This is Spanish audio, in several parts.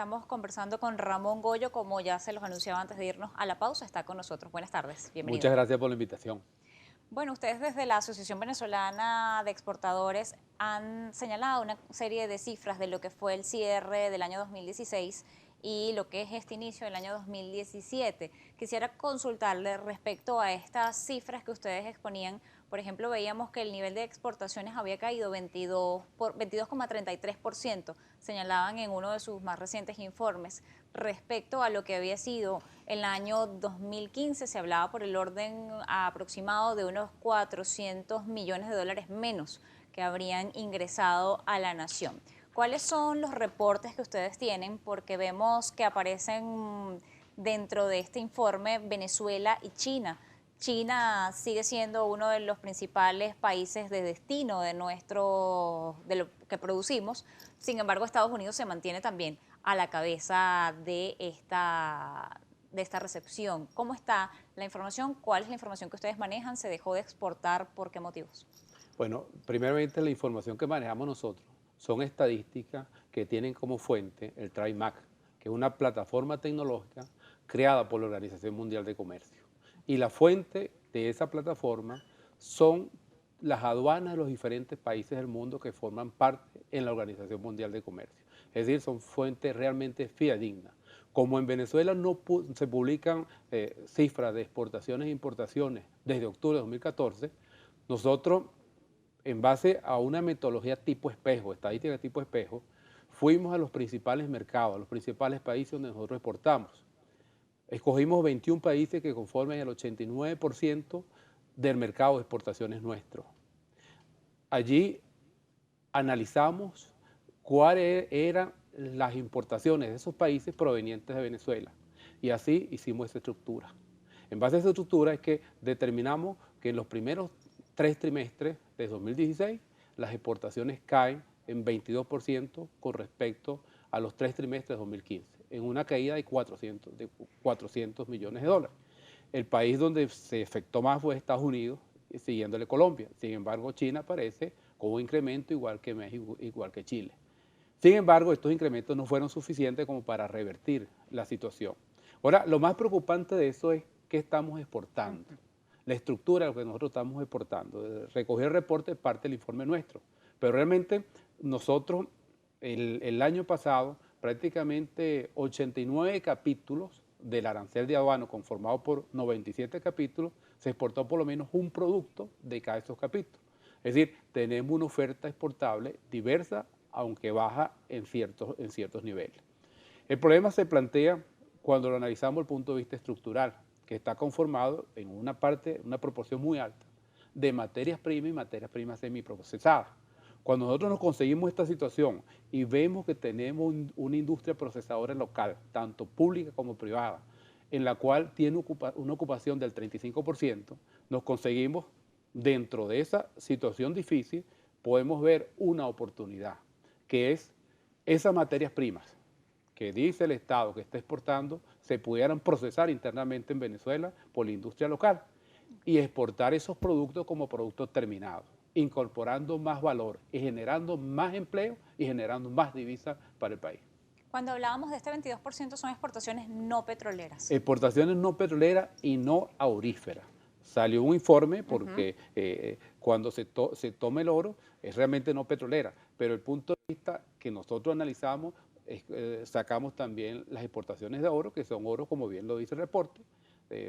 Estamos conversando con Ramón Goyo, como ya se los anunciaba antes de irnos a la pausa, está con nosotros. Buenas tardes, bienvenido. Muchas gracias por la invitación. Bueno, ustedes desde la Asociación Venezolana de Exportadores han señalado una serie de cifras de lo que fue el cierre del año 2016 y lo que es este inicio del año 2017. Quisiera consultarle respecto a estas cifras que ustedes exponían. Por ejemplo, veíamos que el nivel de exportaciones había caído 22,33%, señalaban en uno de sus más recientes informes. Respecto a lo que había sido el año 2015, se hablaba por el orden aproximado de unos 400 millones de dólares menos que habrían ingresado a la nación. ¿Cuáles son los reportes que ustedes tienen? Porque vemos que aparecen dentro de este informe Venezuela y China. China sigue siendo uno de los principales países de destino de lo que producimos. Sin embargo, Estados Unidos se mantiene también a la cabeza de esta recepción. ¿Cómo está la información? ¿Cuál es la información que ustedes manejan? ¿Se dejó de exportar? ¿Por qué motivos? Bueno, primeramente la información que manejamos nosotros son estadísticas que tienen como fuente el TriMac, que es una plataforma tecnológica creada por la Organización Mundial de Comercio. Y la fuente de esa plataforma son las aduanas de los diferentes países del mundo que forman parte en la Organización Mundial de Comercio. Es decir, son fuentes realmente fidedignas. Como en Venezuela no se publican cifras de exportaciones e importaciones desde octubre de 2014, nosotros, en base a una metodología tipo espejo, estadística tipo espejo, fuimos a los principales mercados, a los principales países donde nosotros exportamos. Escogimos 21 países que conforman el 89% del mercado de exportaciones nuestro. Allí analizamos cuáles eran las importaciones de esos países provenientes de Venezuela y así hicimos esa estructura. En base a esa estructura es que determinamos que en los primeros 3 trimestres de 2016 las exportaciones caen en 22% con respecto a los 3 trimestres de 2015, en una caída de 400 millones de dólares. El país donde se afectó más fue Estados Unidos, siguiéndole Colombia. Sin embargo, China aparece con un incremento igual que México, igual que Chile. Sin embargo, estos incrementos no fueron suficientes como para revertir la situación. Ahora, lo más preocupante de eso es qué estamos exportando. La estructura de lo que nosotros estamos exportando. Recoger el reporte es parte del informe nuestro. Pero realmente nosotros, el año pasado, prácticamente 89 capítulos del arancel de aduano, conformado por 97 capítulos, se exportó por lo menos un producto de cada de esos capítulos. Es decir, tenemos una oferta exportable diversa, aunque baja en ciertos niveles. El problema se plantea cuando lo analizamos desde el punto de vista estructural, que está conformado en una proporción muy alta de materias primas y materias primas semiprocesadas. Cuando nosotros nos conseguimos esta situación y vemos que tenemos una industria procesadora local, tanto pública como privada, en la cual tiene una ocupación del 35%, nos conseguimos, dentro de esa situación difícil, podemos ver una oportunidad, que es esas materias primas que dice el Estado que está exportando, se pudieran procesar internamente en Venezuela por la industria local y exportar esos productos como productos terminados, incorporando más valor y generando más empleo y generando más divisas para el país. Cuando hablábamos de este 22% son exportaciones no petroleras. Exportaciones no petroleras y no auríferas. Salió un informe porque cuando se toma el oro es realmente no petrolera, pero el punto de vista que nosotros analizamos, sacamos también las exportaciones de oro, que son oro, como bien lo dice el reporte,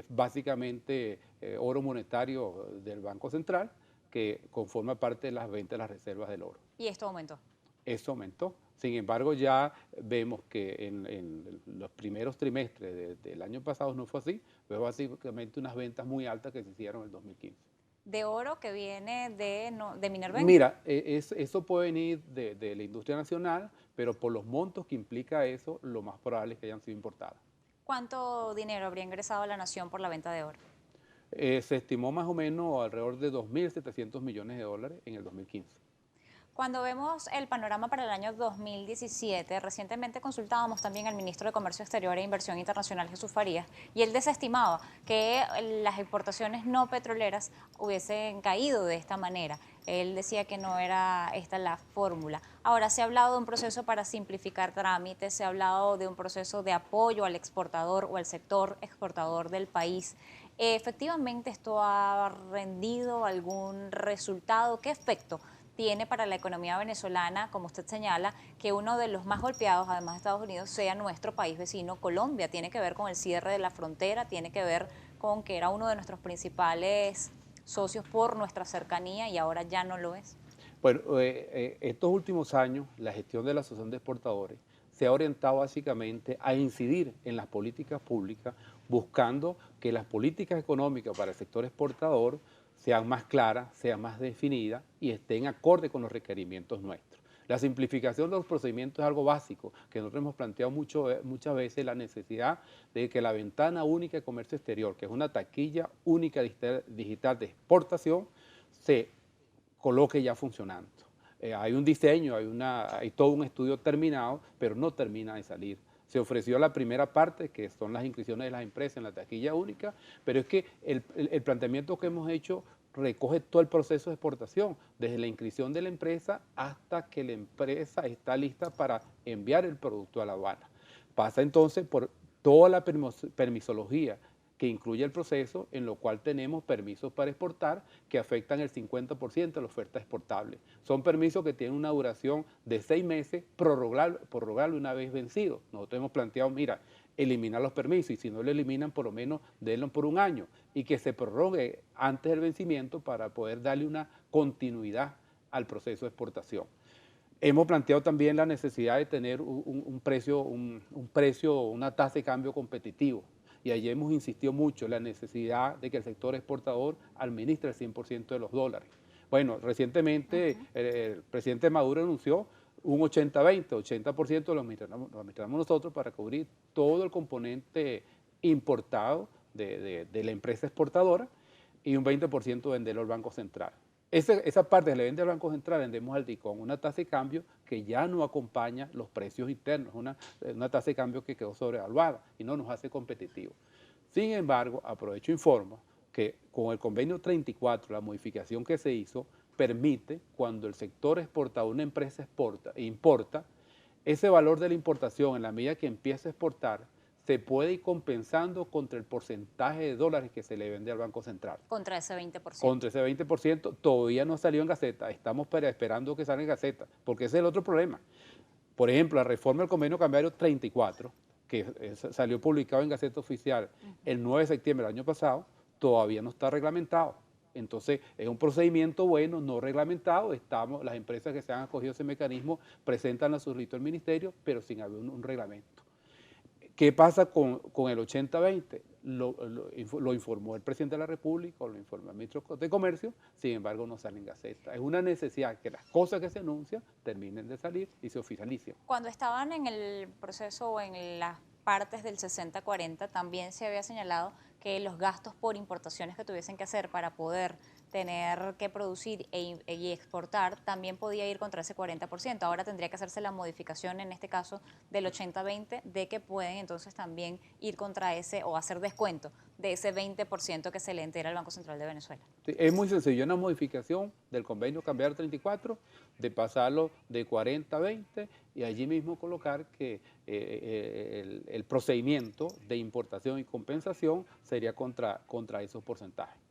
básicamente oro monetario del Banco Central, que conforma parte de las ventas de las reservas del oro. ¿Y esto aumentó? Eso aumentó. Sin embargo, ya vemos que en los primeros trimestres del año pasado no fue así, fue básicamente unas ventas muy altas que se hicieron en el 2015. ¿De oro que viene de Minerven? Mira, eso puede venir de la industria nacional, pero por los montos que implica eso, lo más probable es que hayan sido importadas. ¿Cuánto dinero habría ingresado a la nación por la venta de oro? Se estimó más o menos alrededor de 2.700 millones de dólares en el 2015. Cuando vemos el panorama para el año 2017, recientemente consultábamos también al ministro de Comercio Exterior e Inversión Internacional, Jesús Farías, y él desestimaba que las exportaciones no petroleras hubiesen caído de esta manera. Él decía que no era esta la fórmula. Ahora, se ha hablado de un proceso para simplificar trámites, se ha hablado de un proceso de apoyo al exportador o al sector exportador del país. ¿Efectivamente esto ha rendido algún resultado? ¿Qué efecto tiene para la economía venezolana, como usted señala, que uno de los más golpeados, además de Estados Unidos, sea nuestro país vecino, Colombia? Tiene que ver con el cierre de la frontera, tiene que ver con que era uno de nuestros principales socios por nuestra cercanía y ahora ya no lo es. Bueno, estos últimos años, la gestión de la Asociación de Exportadores se ha orientado básicamente a incidir en las políticas públicas, buscando que las políticas económicas para el sector exportador sean más claras, sean más definidas y estén acorde con los requerimientos nuestros. La simplificación de los procedimientos es algo básico, que nosotros hemos planteado muchas veces la necesidad de que la ventana única de comercio exterior, que es una taquilla única digital de exportación, se coloque ya funcionando. Hay un diseño, hay todo un estudio terminado, pero no termina de salir. Se ofreció la primera parte, que son las inscripciones de las empresas en la taquilla única, pero es que el planteamiento que hemos hecho recoge todo el proceso de exportación, desde la inscripción de la empresa hasta que la empresa está lista para enviar el producto a la aduana. Pasa entonces por toda la permisología que incluye el proceso, en lo cual tenemos permisos para exportar que afectan el 50% de la oferta exportable. Son permisos que tienen una duración de 6 meses, prorrogarlo una vez vencido. Nosotros hemos planteado, mira, eliminar los permisos y si no lo eliminan, por lo menos denlo por un año y que se prorrogue antes del vencimiento para poder darle una continuidad al proceso de exportación. Hemos planteado también la necesidad de tener un precio, una tasa de cambio competitivo. Y allí hemos insistido mucho en la necesidad de que el sector exportador administre el 100% de los dólares. Bueno, recientemente el presidente Maduro anunció un 80-20, 80% lo administramos nosotros para cubrir todo el componente importado de la empresa exportadora y un 20% venderlo al Banco Central. Esa parte que le vende al Banco Central, vendemos al DICOM, una tasa de cambio que ya no acompaña los precios internos, una tasa de cambio que quedó sobrevaluada y no nos hace competitivos. Sin embargo, aprovecho e informo que con el convenio 34, la modificación que se hizo, permite cuando el sector exportador, una empresa exporta e importa, ese valor de la importación en la medida que empieza a exportar, se puede ir compensando contra el porcentaje de dólares que se le vende al Banco Central. Contra ese 20%. Contra ese 20% todavía no salió en Gaceta, estamos esperando que salga en Gaceta, porque ese es el otro problema. Por ejemplo, la reforma del convenio cambiario 34, que salió publicado en Gaceta Oficial el 9 de septiembre del año pasado, todavía no está reglamentado. Entonces, es un procedimiento bueno, no reglamentado. Las empresas que se han acogido a ese mecanismo presentan la solicitud al ministerio, pero sin haber un reglamento. ¿Qué pasa con el 80-20? Lo informó el presidente de la República, o lo informó el ministro de Comercio, sin embargo no sale en Gaceta. Es una necesidad que las cosas que se anuncian terminen de salir y se oficialicen. Cuando estaban en el proceso o en las partes del 60-40, también se había señalado que los gastos por importaciones que tuviesen que hacer para poder tener que producir y exportar también podía ir contra ese 40%. Ahora tendría que hacerse la modificación, en este caso, del 80-20, de que pueden entonces también ir contra ese o hacer descuento de ese 20% que se le entera al Banco Central de Venezuela. Sí, es muy sencillo, una modificación del convenio cambiar 34, de pasarlo de 40 a 20 y allí mismo colocar que el procedimiento de importación y compensación sería contra esos porcentajes.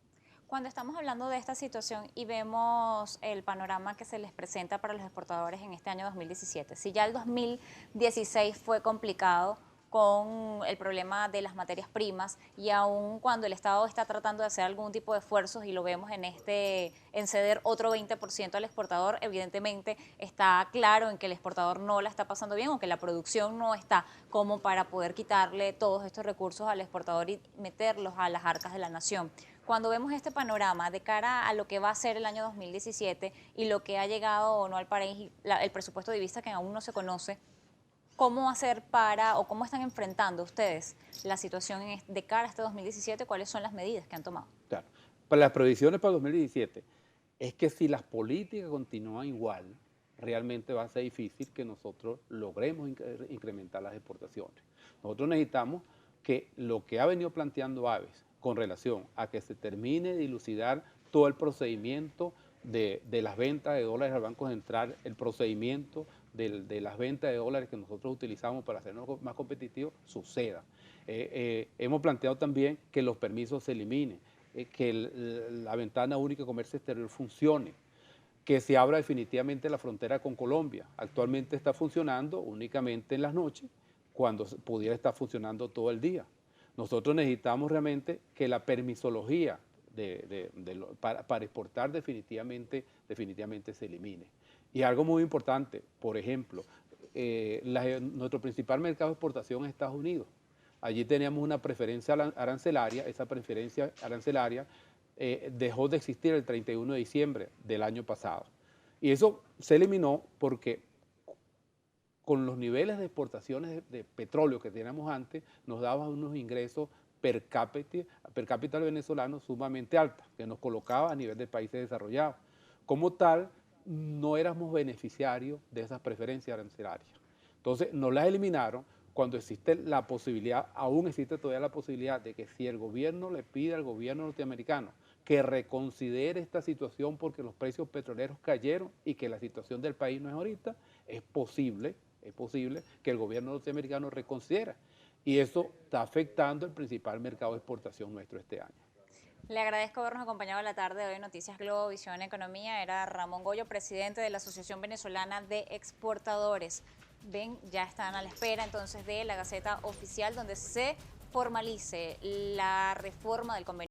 Cuando estamos hablando de esta situación y vemos el panorama que se les presenta para los exportadores en este año 2017, si ya el 2016 fue complicado con el problema de las materias primas y aun cuando el Estado está tratando de hacer algún tipo de esfuerzos y lo vemos en ceder otro 20% al exportador, evidentemente está claro en que el exportador no la está pasando bien o que la producción no está como para poder quitarle todos estos recursos al exportador y meterlos a las arcas de la nación. Cuando vemos este panorama de cara a lo que va a ser el año 2017 y lo que ha llegado o no al país, el presupuesto de divisa que aún no se conoce, ¿cómo hacer o cómo están enfrentando ustedes la situación de cara a este 2017? ¿Cuáles son las medidas que han tomado? Claro. Para las previsiones para 2017 es que si las políticas continúan igual, realmente va a ser difícil que nosotros logremos incrementar las exportaciones. Nosotros necesitamos que lo que ha venido planteando Aves con relación a que se termine de dilucidar todo el procedimiento de las ventas de dólares al Banco Central, el procedimiento de las ventas de dólares que nosotros utilizamos para hacernos más competitivos, suceda. Hemos planteado también que los permisos se eliminen, que la ventana única de comercio exterior funcione, que se abra definitivamente la frontera con Colombia. Actualmente está funcionando únicamente en las noches, cuando pudiera estar funcionando todo el día. Nosotros necesitamos realmente que la permisología para exportar definitivamente se elimine. Y algo muy importante, por ejemplo, nuestro principal mercado de exportación es Estados Unidos. Allí teníamos una preferencia arancelaria, esa preferencia arancelaria dejó de existir el 31 de diciembre del año pasado. Y eso se eliminó porque con los niveles de exportaciones de petróleo que teníamos antes, nos daban unos ingresos per cápita venezolano sumamente altos, que nos colocaba a nivel de países desarrollados. Como tal, no éramos beneficiarios de esas preferencias arancelarias. Entonces, nos las eliminaron cuando existe la posibilidad, aún existe todavía la posibilidad de que si el gobierno le pide al gobierno norteamericano que reconsidere esta situación porque los precios petroleros cayeron y que la situación del país no es ahorita, es posible que el gobierno norteamericano reconsidere. Y eso está afectando el principal mercado de exportación nuestro este año. Le agradezco habernos acompañado la tarde de hoy en Noticias Globo Visión Economía. Era Ramón Goyo, presidente de la Asociación Venezolana de Exportadores. Ven, ya están a la espera entonces de la Gaceta Oficial donde se formalice la reforma del convenio.